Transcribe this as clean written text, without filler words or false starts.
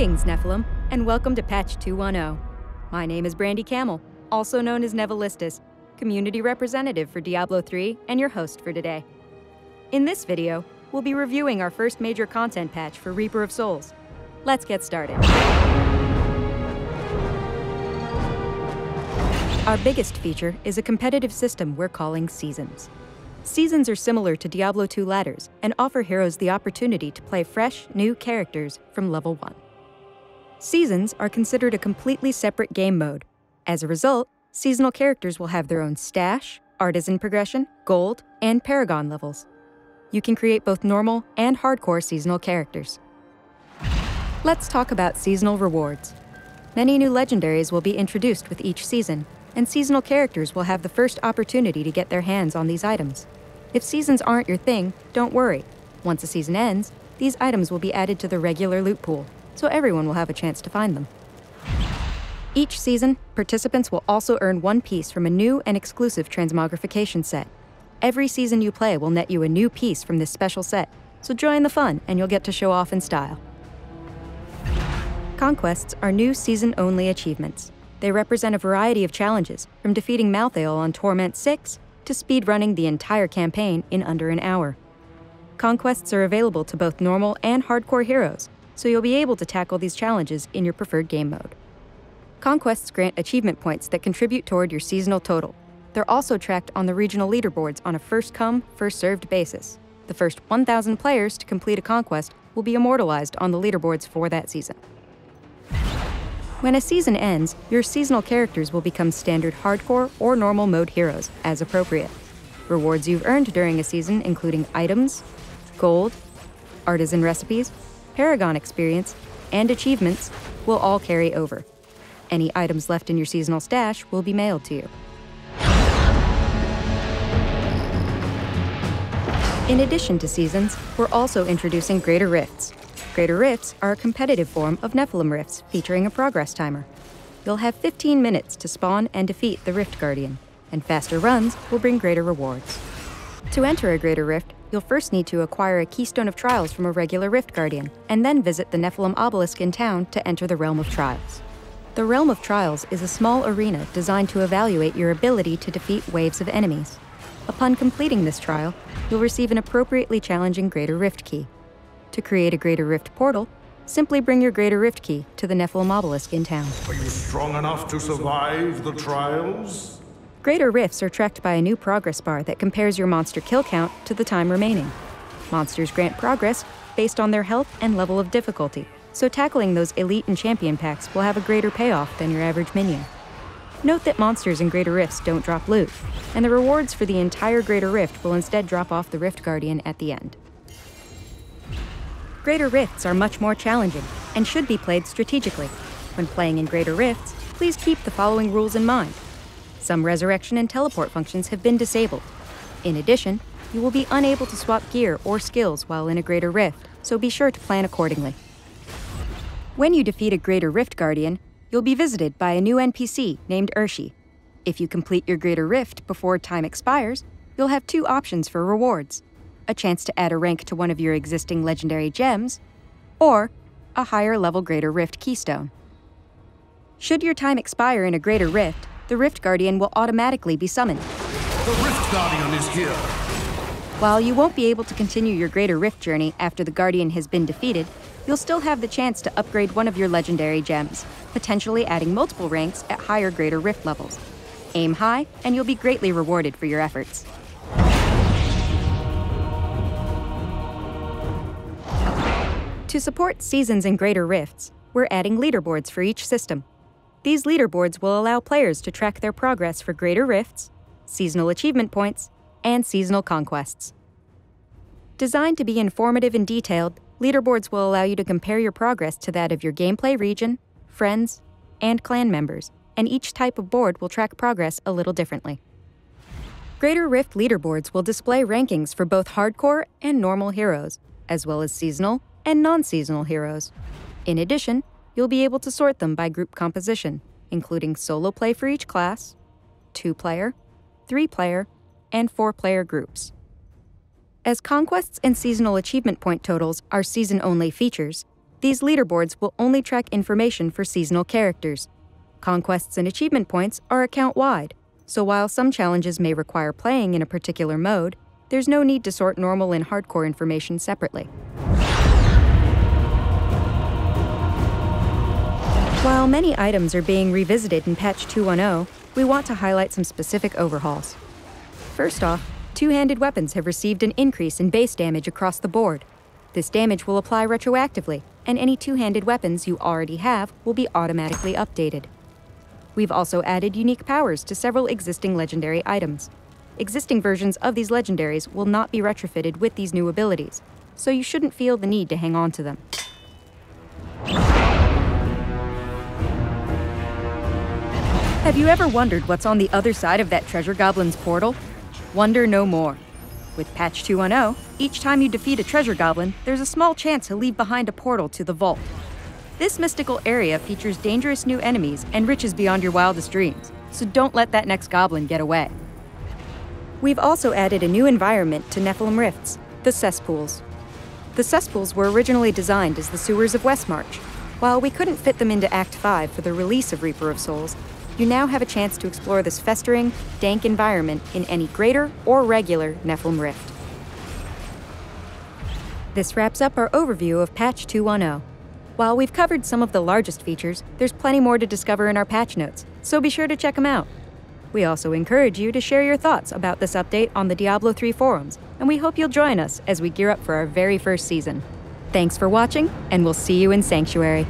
Greetings, Nephilim, and welcome to Patch 2.10. My name is Brändi Kэмel, also known as Nevilistus, community representative for Diablo 3 and your host for today. In this video, we'll be reviewing our first major content patch for Reaper of Souls. Let's get started. Our biggest feature is a competitive system we're calling Seasons. Seasons are similar to Diablo 2 ladders and offer heroes the opportunity to play fresh, new characters from level 1. Seasons are considered a completely separate game mode. As a result, seasonal characters will have their own stash, artisan progression, gold, and paragon levels. You can create both normal and hardcore seasonal characters. Let's talk about seasonal rewards. Many new legendaries will be introduced with each season, and seasonal characters will have the first opportunity to get their hands on these items. If seasons aren't your thing, don't worry. Once a season ends, these items will be added to the regular loot pool, so everyone will have a chance to find them. Each season, participants will also earn one piece from a new and exclusive transmogrification set. Every season you play will net you a new piece from this special set, so join the fun and you'll get to show off in style. Conquests are new season-only achievements. They represent a variety of challenges, from defeating Malthael on Torment 6 to speedrunning the entire campaign in under an hour. Conquests are available to both normal and hardcore heroes, so you'll be able to tackle these challenges in your preferred game mode. Conquests grant achievement points that contribute toward your seasonal total. They're also tracked on the regional leaderboards on a first-come, first-served basis. The first 1,000 players to complete a conquest will be immortalized on the leaderboards for that season. When a season ends, your seasonal characters will become standard hardcore or normal mode heroes, as appropriate. Rewards you've earned during a season, including items, gold, artisan recipes, paragon experience, and achievements, will all carry over. Any items left in your seasonal stash will be mailed to you. In addition to seasons, we're also introducing Greater Rifts. Greater Rifts are a competitive form of Nephilim Rifts featuring a progress timer. You'll have 15 minutes to spawn and defeat the Rift Guardian, and faster runs will bring greater rewards. To enter a Greater Rift, you'll first need to acquire a Keystone of Trials from a regular Rift Guardian, and then visit the Nephilim Obelisk in town to enter the Realm of Trials. The Realm of Trials is a small arena designed to evaluate your ability to defeat waves of enemies. Upon completing this trial, you'll receive an appropriately challenging Greater Rift key. To create a Greater Rift portal, simply bring your Greater Rift key to the Nephilim Obelisk in town. Are you strong enough to survive the trials? Greater Rifts are tracked by a new progress bar that compares your monster kill count to the time remaining. Monsters grant progress based on their health and level of difficulty, so tackling those elite and champion packs will have a greater payoff than your average minion. Note that monsters in Greater Rifts don't drop loot, and the rewards for the entire Greater Rift will instead drop off the Rift Guardian at the end. Greater Rifts are much more challenging and should be played strategically. When playing in Greater Rifts, please keep the following rules in mind. Some resurrection and teleport functions have been disabled. In addition, you will be unable to swap gear or skills while in a Greater Rift, so be sure to plan accordingly. When you defeat a Greater Rift Guardian, you'll be visited by a new NPC named Urshi. If you complete your Greater Rift before time expires, you'll have two options for rewards: a chance to add a rank to one of your existing legendary gems, or a higher level Greater Rift keystone. Should your time expire in a Greater Rift, the Rift Guardian will automatically be summoned. The Rift Guardian is here! While you won't be able to continue your Greater Rift journey after the Guardian has been defeated, you'll still have the chance to upgrade one of your legendary gems, potentially adding multiple ranks at higher Greater Rift levels. Aim high, and you'll be greatly rewarded for your efforts. To support seasons and Greater Rifts, we're adding leaderboards for each system. These leaderboards will allow players to track their progress for Greater Rifts, seasonal achievement points, and seasonal conquests. Designed to be informative and detailed, leaderboards will allow you to compare your progress to that of your gameplay region, friends, and clan members, and each type of board will track progress a little differently. Greater Rift leaderboards will display rankings for both hardcore and normal heroes, as well as seasonal and non-seasonal heroes. In addition, you'll be able to sort them by group composition, including solo play for each class, 2-player, 3-player, and 4-player groups. As conquests and seasonal achievement point totals are season-only features, These leaderboards will only track information for seasonal characters. Conquests and achievement points are account-wide, so while some challenges may require playing in a particular mode, there's no need to sort normal and hardcore information separately. While many items are being revisited in patch 2.10, we want to highlight some specific overhauls. First off, two-handed weapons have received an increase in base damage across the board. This damage will apply retroactively, and any two-handed weapons you already have will be automatically updated. We've also added unique powers to several existing legendary items. Existing versions of these legendaries will not be retrofitted with these new abilities, so you shouldn't feel the need to hang on to them. Have you ever wondered what's on the other side of that treasure goblin's portal? Wonder no more. With patch 2.10, each time you defeat a treasure goblin, there's a small chance he'll leave behind a portal to the vault. This mystical area features dangerous new enemies and riches beyond your wildest dreams, so don't let that next goblin get away. We've also added a new environment to Nephilim Rifts, the cesspools. The cesspools were originally designed as the sewers of Westmarch. While we couldn't fit them into Act 5 for the release of Reaper of Souls, you now have a chance to explore this festering, dank environment in any greater or regular Nephilim Rift. This wraps up our overview of patch 2.10. While we've covered some of the largest features, there's plenty more to discover in our patch notes, so be sure to check them out. We also encourage you to share your thoughts about this update on the Diablo 3 forums, and we hope you'll join us as we gear up for our very first season. Thanks for watching, and we'll see you in Sanctuary.